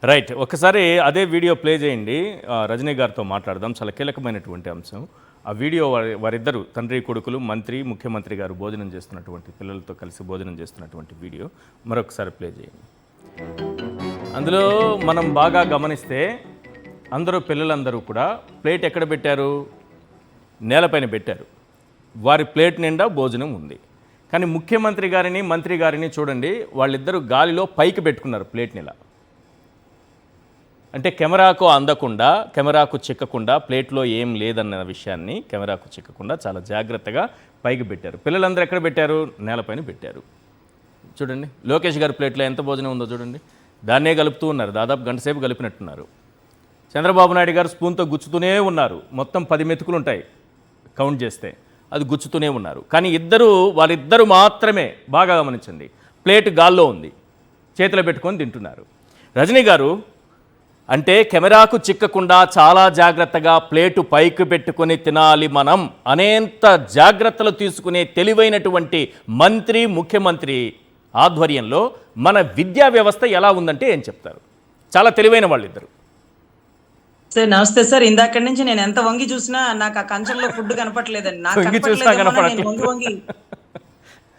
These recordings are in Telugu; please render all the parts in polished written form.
రైట్. ఒక్కసారి అదే వీడియో ప్లే చేయండి. రజనీ గారితో మాట్లాడదాం. చాలా కీలకమైనటువంటి అంశం. ఆ వీడియో వారిద్దరు తండ్రి కొడుకులు మంత్రి, ముఖ్యమంత్రి గారు భోజనం చేస్తున్నటువంటి పిల్లలతో కలిసి భోజనం చేస్తున్నటువంటి వీడియో మరొకసారి ప్లే చేయండి. అందులో మనం బాగా గమనిస్తే పిల్లలందరూ కూడా ప్లేట్ ఎక్కడ పెట్టారు? నేలపైన పెట్టారు. వారి ప్లేట్ నిండా భోజనం ఉంది. కానీ ముఖ్యమంత్రి గారిని, మంత్రి గారిని చూడండి, వాళ్ళిద్దరూ గాలిలో పైకి పెట్టుకున్నారు ప్లేట్ని ఇలా. అంటే కెమెరాకు అందకుండా, కెమెరాకు చిక్కకుండా, ప్లేట్లో ఏం లేదన్న విషయాన్ని కెమెరాకు చిక్కకుండా చాలా జాగ్రత్తగా పైకి పెట్టారు. పిల్లలందరూ ఎక్కడ పెట్టారు? నేలపైన పెట్టారు. చూడండి, లోకేష్ గారి ప్లేట్లో ఎంత భోజనం ఉందో చూడండి. దాన్నే కలుపుతూ ఉన్నారు. దాదాపు గంట సేపు కలిపినట్టున్నారు. చంద్రబాబు నాయుడు గారు స్పూన్తో గుచ్చుతూనే ఉన్నారు. మొత్తం 10 మెతుకులు ఉంటాయి కౌంట్ చేస్తే. అది గుచ్చుతూనే ఉన్నారు. కానీ వారిద్దరూ మాత్రమే, బాగా గమనించండి, ప్లేట్ గాల్లో ఉంది, చేతిలో పెట్టుకొని తింటున్నారు. రజనీ గారు అంటే కెమెరాకు చిక్కకుండా చాలా జాగ్రత్తగా ప్లేటు పైకి పెట్టుకొని తినాలి మనం అనేంత జాగ్రత్తలు తీసుకునే తెలివైనటువంటి మంత్రి, ముఖ్యమంత్రి ఆధ్వర్యంలో మన విద్యా వ్యవస్థ ఎలా ఉందంటే ఏం చెప్తారు? చాలా తెలివైన వాళ్ళిద్దరు. సార్ నమస్తే సార్. ఇందాక నుంచి నేను ఎంత వంగి చూసినా నాకు ఆ కంచంలో ఫుడ్ కనపట్లేదండి. నాకు వంగి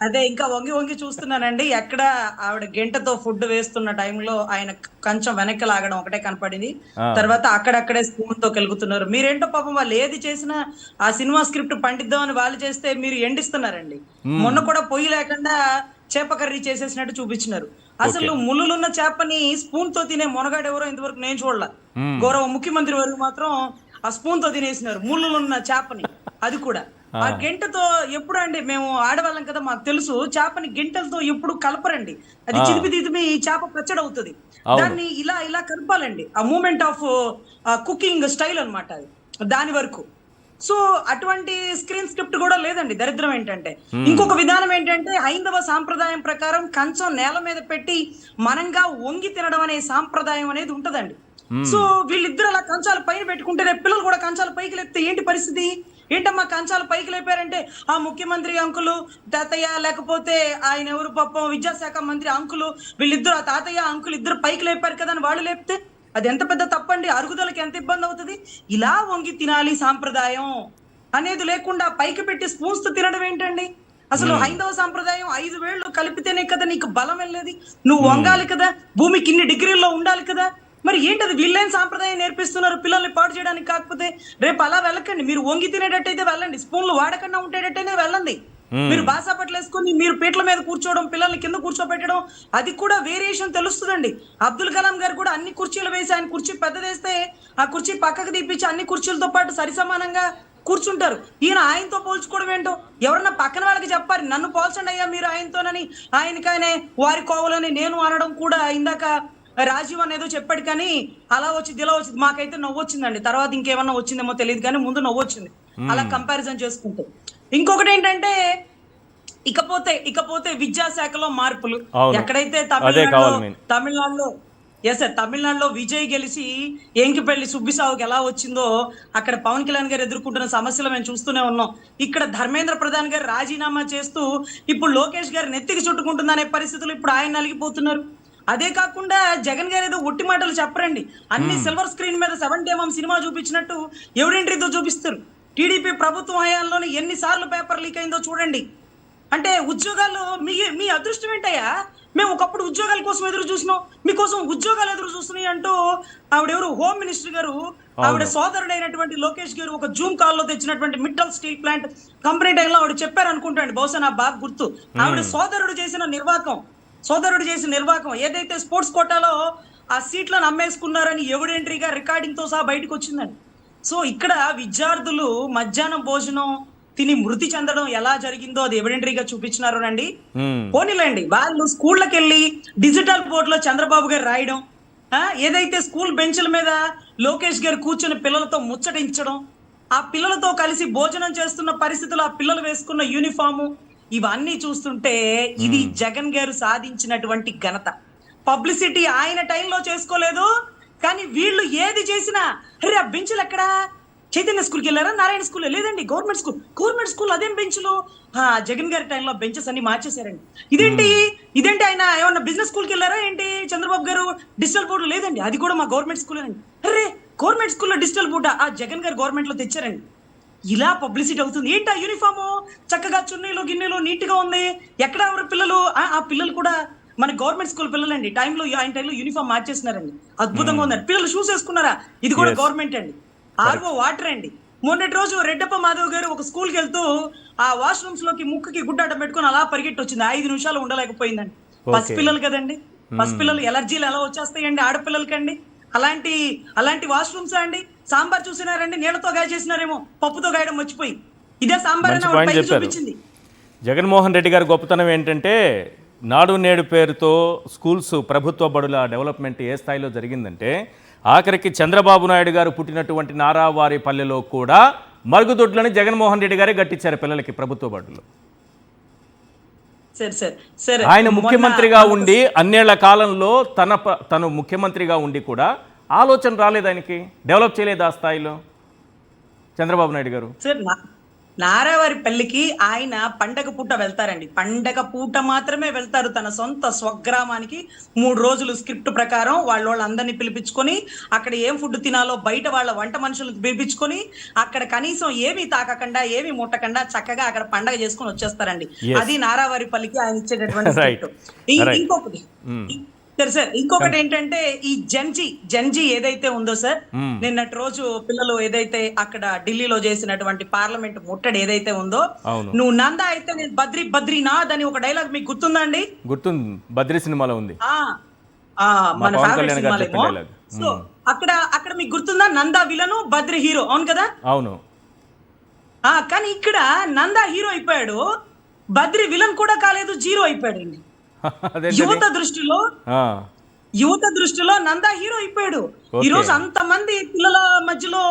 అదే ఇంకా వంగి చూస్తున్నానండి. ఎక్కడ ఆవిడ గంటతో ఫుడ్ వేస్తున్న టైంలో ఆయన కంచం వెనక్కి లాగడం ఒకటే కనపడింది. తర్వాత అక్కడక్కడే స్పూన్ తో కలుగుతున్నారు. మీరేంటో పాపం వాళ్ళు ఏది చేసినా ఆ సినిమా స్క్రిప్ట్ పండిద్దామని వాళ్ళు చేస్తే మీరు ఎండిస్తున్నారండి. మొన్న కూడా పొయ్యి లేకుండా చేప కర్రీ చేసేసినట్టు చూపించినారు. అసలు ముళ్ళులున్న చేపని స్పూన్ తో తినే మొనగాడు ఎవరో ఇంతవరకు నేను చూడలే. గౌరవ ముఖ్యమంత్రి వారు మాత్రం ఆ స్పూన్ తో తినేసినారు ముళ్ళులున్న చేపని. అది కూడా ఆ గంటతో ఎప్పుడు అండి, మేము ఆడవాళ్ళం కదా, మాకు తెలుసు చేపని గింటలతో ఎప్పుడు కలపరండి. అది చిదిపి చేప పచ్చడి అవుతుంది. దాన్ని ఇలా ఇలా కలపాలండి. ఆ మూమెంట్ ఆఫ్ కుకింగ్ స్టైల్ అన్నమాట అది దాని వరకు. సో అటువంటి స్క్రీన్ స్క్రిప్ట్ కూడా లేదండి. దరిద్రం ఏంటంటే ఇంకొక విధానం ఏంటంటే హైందవ సాంప్రదాయం ప్రకారం కంచం నేల మీద పెట్టి మనంగా వంగి తినడం అనే సాంప్రదాయం అనేది ఉంటదండి. సో వీళ్ళిద్దరు అలా కంచాలు పైన పెట్టుకుంటే రేపు పిల్లలు కూడా కంచాలు పైకి లేపితే ఏంటి పరిస్థితి? ఏంటమ్మా కంచాలు పైకి లేపారంటే ఆ ముఖ్యమంత్రి అంకులు, తాతయ్య, లేకపోతే ఆయన ఎవరు పాపం విద్యాశాఖ మంత్రి అంకులు, వీళ్ళిద్దరు ఆ తాతయ్య అంకులు ఇద్దరు పైకి లేపారు కదా అని వాళ్ళు లేపితే అది ఎంత పెద్ద తప్పండి. అరుగుదలకి ఎంత ఇబ్బంది అవుతుంది. ఇలా వంగి తినాలి సాంప్రదాయం అనేది లేకుండా పైకి పెట్టి స్పూన్స్ తో తినడం ఏంటండి? అసలు హైందవ సాంప్రదాయం 5 వేళ్ళు కలిపితేనే కదా నీకు బలం వెళ్ళేది. నువ్వు వంగాలి కదా, భూమికి ఇన్ని డిగ్రీల్లో ఉండాలి కదా. మరి ఏంటది? వీళ్ళేం సాంప్రదాయం నేర్పిస్తున్నారు పిల్లల్ని పాడు చేయడానికి? కాకపోతే రేపు అలా వెళ్ళకండి. మీరు వంగి తినేటట్టయితే వెళ్ళండి, స్పూన్లు వాడకుండా ఉండేటట్టయితే వెళ్ళండి. మీరు బాసా పట్లు వేసుకుని మీరు పీట్ల మీద కూర్చోవడం, పిల్లల్ని కింద కూర్చోబెట్టడం, అది కూడా వేరియేషన్ తెలుస్తుందండి. అబ్దుల్ కలాం గారు కూడా అన్ని కుర్చీలు వేసి ఆయన కుర్చీ పెద్దదేస్తే ఆ కుర్చీ పక్కకు తీపించి అన్ని కుర్చీలతో పాటు సరిసమానంగా కూర్చుంటారు. ఈయన ఆయనతో పోల్చుకోవడం ఏంటో? ఎవరన్నా పక్కన వాళ్ళకి చెప్పారు, నన్ను పోల్చండి అయ్యా మీరు ఆయనతోనని. ఆయనకైనా వారి కోవలని నేను అనడం కూడా ఇందాక రాజీవ్ అనేదో చెప్పాడు. కానీ అలా వచ్చింది ఇలా వచ్చింది, మాకైతే నవ్వు వచ్చిందండి. తర్వాత ఇంకేమన్నా వచ్చిందేమో తెలియదు కానీ ముందు నవ్వు వచ్చింది అలా కంపారిజన్ చేసుకుంటే. ఇంకొకటి ఏంటంటే ఇకపోతే విద్యాశాఖలో మార్పులు. ఎక్కడైతే తమిళనాడులో విజయ్ గెలిచి ఎంకిపల్లి సుబ్బిసావుకి ఎలా వచ్చిందో అక్కడ పవన్ కళ్యాణ్ గారు ఎదుర్కొంటున్న సమస్యలు మేము చూస్తూనే ఉన్నాం. ఇక్కడ ధర్మేంద్ర ప్రధాన్ గారు రాజీనామా చేస్తూ ఇప్పుడు లోకేష్ గారు నెత్తికి చుట్టుకుంటుందనే పరిస్థితులు ఇప్పుడు ఆయన నలిగిపోతున్నారు. అదే కాకుండా జగన్ గారు ఏదో ఒట్టి మాటలు చెప్పరండి. అన్ని సిల్వర్ స్క్రీన్ మీద 70mm సినిమా చూపించినట్టు ఎవరింట్రీతో చూపిస్తారు. టీడీపీ ప్రభుత్వం హయాంలోనే ఎన్నిసార్లు పేపర్ లీక్ అయిందో చూడండి. అంటే ఉద్యోగాలు మీ అదృష్టం ఏంటయ్యా? మేము ఒకప్పుడు ఉద్యోగాల కోసం ఎదురు చూసినాం, మీకోసం ఉద్యోగాలు ఎదురు చూస్తున్నాయి అంటూ ఆవిడెవరు హోమ్ మినిస్టర్ గారు, ఆవిడ సోదరుడైనటువంటి లోకేష్ గారు ఒక జూమ్ కాల్లో తెచ్చినటువంటి మిట్టల్ స్టీల్ ప్లాంట్ కంపెనీ టైంలో ఆవిడ చెప్పారు అనుకుంటాండి, బహుశా నా బాగా గుర్తు. ఆవిడ సోదరుడు చేసిన నిర్వాకం ఏదైతే స్పోర్ట్స్ కోటాలో ఆ సీట్లను అమ్మేసుకున్నారని ఎవిడెంటరీగా రికార్డింగ్ తో సహా బయటకు వచ్చిందండి. సో ఇక్కడ విద్యార్థులు మధ్యాహ్నం భోజనం తిని మృతి చెందడం ఎలా జరిగిందో అది ఎవిడెంటరీగా చూపించినారు అండి. పోనీలేండి, వాళ్ళు స్కూళ్ళకి వెళ్ళి డిజిటల్ బోర్డులో చంద్రబాబు గారు రాయడం, ఏదైతే స్కూల్ బెంచ్ల మీద లోకేష్ గారు కూర్చొని పిల్లలతో ముచ్చటించడం, ఆ పిల్లలతో కలిసి భోజనం చేస్తున్న పరిస్థితులు, ఆ పిల్లలు వేసుకున్న యూనిఫాము, ఇవన్నీ చూస్తుంటే ఇది జగన్ గారు సాధించినటువంటి ఘనత. పబ్లిసిటీ ఆయన టైంలో చేసుకోలేదు, కానీ వీళ్ళు ఏది చేసినా అరే ఆ బెంచ్లు ఎక్కడా, చైతన్య స్కూల్కి వెళ్ళారా? నారాయణ స్కూల్ లేదండి, గవర్నమెంట్ స్కూల్ అదేం బెంచ్లు? జగన్ గారి టైంలో బెంచెస్ అన్ని మార్చేశారండి. ఇదేంటి ఆయన ఏమన్నా బిజినెస్ స్కూల్కి వెళ్ళారా ఏంటి? చంద్రబాబు గారు డిజిటల్ బోర్డు లేదండి, అది కూడా మా గవర్నమెంట్ స్కూల్ అండి. అరే గవర్నమెంట్ స్కూల్లో డిజిటల్ బోర్డు జగన్ గారు గవర్నమెంట్ లో తెచ్చారండి. ఇలా పబ్లిసిటీ అవుతుంది. ఏంటి ఆ యూనిఫాము చక్కగా చున్నీలు గిన్నెలు నీట్ గా ఉంది, ఎక్కడ ఎవరు పిల్లలు? ఆ పిల్లలు కూడా మన గవర్నమెంట్ స్కూల్ పిల్లలండి. ఆయన టైంలో యూనిఫామ్ మార్చేసినారండి, అద్భుతంగా ఉందండి. పిల్లలు షూస్ వేసుకున్నారా? ఇది కూడా గవర్నమెంట్ అండి. ఆర్ఓ వాటర్ అండి. మొన్నటి రోజు రెడ్డప్ప మాధవ్ గారు ఒక స్కూల్కి వెళ్తూ ఆ వాష్రూమ్స్ లోకి ముక్కుకి గుడ్డాటం పెట్టుకుని అలా పరిగెట్టి వచ్చింది. 5 నిమిషాలు ఉండలేకపోయిందండి. పసిపిల్లలు కదండి, పసిపిల్లలు ఎలర్జీలు ఎలా వచ్చేస్తాయండి ఆడపిల్లలకండి? అలాంటి వాష్రూమ్స్ అండి. సాంబార్ చూసినారండి, నీళ్లతో గాయ చేసినారేమో, పప్పుతో గాయడం మర్చిపోయి. ఇదే సాంబార్ అని ఆవిడ పైకి చూపించింది. జగన్మోహన్ రెడ్డి గారి గొప్పతనం ఏంటంటే నాడు నేడు పేరుతో స్కూల్స్, ప్రభుత్వ బడుల డెవలప్మెంట్ ఏ స్థాయిలో జరిగిందంటే ఆఖరికి చంద్రబాబు నాయుడు గారు పుట్టినటువంటి నారావారి పల్లెలో కూడా మరుగుదొడ్లని జగన్మోహన్ రెడ్డి గారే కట్టించారు పిల్లలకి ప్రభుత్వ బడులు. ఆయన ముఖ్యమంత్రిగా ఉండి అన్నేళ్ల కాలంలో తను ముఖ్యమంత్రిగా ఉండి కూడా ఆలోచన రాలేదు, ఆయనకి డెవలప్ చేయలేదు ఆ స్థాయిలో చంద్రబాబు నాయుడు గారు. నారావారి పల్లికి ఆయన పండగ పూట వెళ్తారండి. పండగ పూట మాత్రమే వెళ్తారు. తన సొంత స్వగ్రామానికి 3 రోజులు స్క్రిప్ట్ ప్రకారం వాళ్ళందరినీ పిలిపించుకొని అక్కడ ఏం ఫుడ్ తినాలో బయట వాళ్ళ వంట మనుషులను పిలిపించుకొని అక్కడ కనీసం ఏమీ తాకకుండా ఏమీ ముట్టకుండా చక్కగా అక్కడ పండగ చేసుకొని వచ్చేస్తారండి. అది నారావారి పల్లికి ఆయన ఇచ్చేటటువంటి స్క్రిప్ట్. ఇంకొకటి సార్, ఇంకొకటి ఏంటంటే ఈ జంజీ ఏదైతే ఉందో సార్, నిన్నటి రోజు పిల్లలు ఏదైతే అక్కడ ఢిల్లీలో చేసినటువంటి పార్లమెంట్ ముట్టడి ఏదైతే ఉందో, నువ్వు నందా అయితే నేను బద్రీనాథ్ అని ఒక డైలాగ్ మీకు గుర్తుందా అండి? గుర్తుంది, బద్రీ సినిమాలో ఉంది, మన ఫేవరెట్ సినిమాలేమో. సో అక్కడ మీకు గుర్తుందా? నందా విలను, బద్రీ హీరో, అవును కదా? అవును. కానీ ఇక్కడ నందా హీరో అయిపోయాడు, బద్రీ విలన్ కూడా కాలేదు, జీరో అయిపోయాడు అండి. యువత దృష్టిలో నందా హీరో అయిపోయాడు. ఈ రోజు అంతమంది పిల్లల మధ్యలో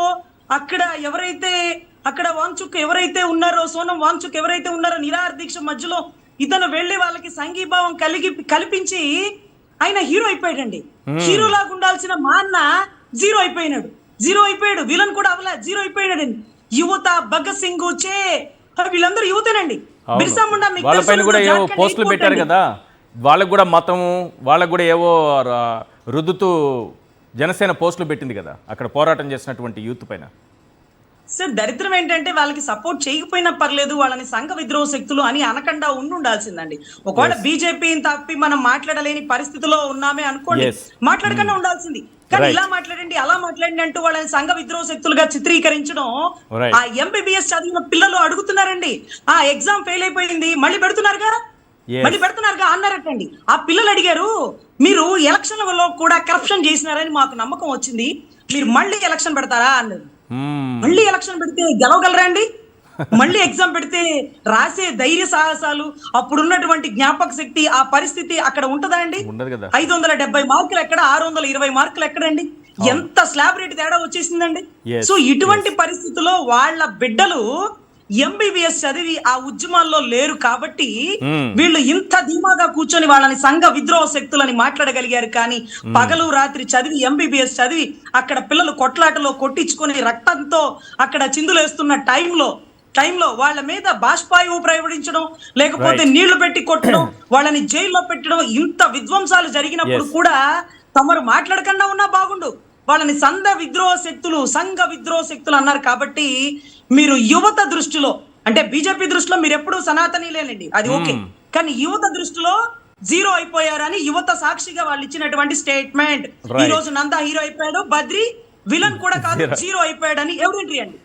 అక్కడ వాంగ్చుక్ ఎవరైతే ఉన్నారో, సోనం వాంగ్చుక్ ఎవరైతే ఉన్నారో నిరాహార దీక్ష మధ్యలో ఇతను వెళ్లి వాళ్ళకి సంఘీభావం కల్పించి ఆయన హీరో అయిపోయాడండి. హీరో లాగా ఉండాల్సిన మా అన్న జీరో అయిపోయాడు. విలన్ కూడా అవలా, జీరో అయిపోయాడు. యువత భగత్ సింగ్ వీళ్ళందరూ యువతేనండి. బిర్సా ముండా వాళ్ళపైన కూడా ఏవో పోస్టులు పెట్టారు కదా, వాళ్ళకు కూడా మతము, వాళ్ళకు కూడా ఏవో రుద్దుతూ జనసేన పోస్టులు పెట్టింది కదా అక్కడ పోరాటం చేసినటువంటి యూత్ పైన. సార్ దరిద్రం ఏంటంటే వాళ్ళకి సపోర్ట్ చేయకపోయినా పర్లేదు, వాళ్ళని సంఘ విద్రోహ శక్తులు అని అనకుండా ఉండాల్సిందండి. ఒకవేళ బీజేపీని తప్పి మనం మాట్లాడలేని పరిస్థితిలో ఉన్నామే అనుకోండి, మాట్లాడకుండా ఉండాల్సింది. కానీ ఇలా మాట్లాడండి అలా మాట్లాడండి అంటూ వాళ్ళని సంఘ విద్రోహ శక్తులుగా చిత్రీకరించడం. ఆ ఎంబీబీఎస్ చదివిన పిల్లలు అడుగుతున్నారండి, ఎగ్జామ్ ఫెయిల్ అయిపోయింది మళ్ళీ పెడుతున్నారుగా అన్నారటండి. ఆ పిల్లలు అడిగారు, మీరు ఎలక్షన్లలో కూడా కరప్షన్ చేసినారని మాకు నమ్మకం వచ్చింది, మీరు మళ్ళీ ఎలక్షన్ పెడతారా అన్నారు. మళ్ళీ ఎలక్షన్ పెడితే గెలవగలరా అండి? మళ్ళీ ఎగ్జామ్ పెడితే రాసే ధైర్య సాహసాలు, అప్పుడున్నటువంటి జ్ఞాపక శక్తి, ఆ పరిస్థితి అక్కడ ఉంటదా అండి? 570 మార్కులు ఎక్కడ, 620 మార్కులు ఎక్కడండి? ఎంత స్లాబ్ రేట్ తేడా వచ్చేసిందండి. సో ఇటువంటి పరిస్థితుల్లో వాళ్ళ బిడ్డలు ఎంబీబీఎస్ చదివి ఆ ఉద్యమాల్లో లేరు కాబట్టి వీళ్ళు ఇంత ధీమాగా కూర్చొని వాళ్ళని సంఘ విద్రోహ శక్తులని మాట్లాడగలిగారు. కానీ పగలు రాత్రి చదివి ఎంబీబీఎస్ చదివి అక్కడ పిల్లలు కొట్లాటలో కొట్టించుకొని రక్తంతో అక్కడ చిందులేస్తున్న టైంలో వాళ్ళ మీద బాష్పాయువు ప్రయోగించడం, లేకపోతే నీళ్లు పెట్టి కొట్టడం, వాళ్ళని జైల్లో పెట్టడం, ఇంత విధ్వంసాలు జరిగినప్పుడు కూడా తమరు మాట్లాడకుండా ఉన్నా బాగుండు, వాళ్ళని సంఘ విద్రోహ శక్తులు అన్నారు. కాబట్టి మీరు యువత దృష్టిలో, అంటే బీజేపీ దృష్టిలో మీరు ఎప్పుడు సనాతనీలేనండి, అది ఓకే, కానీ యువత దృష్టిలో జీరో అయిపోయారని యువత సాక్షిగా వాళ్ళు ఇచ్చినటువంటి స్టేట్మెంట్. ఈ రోజు నందా హీరో అయిపోయాడు, బద్రీ విలన్ కూడా కాదు, జీరో అయిపోయాడని ఎవరింట్రీ అండి.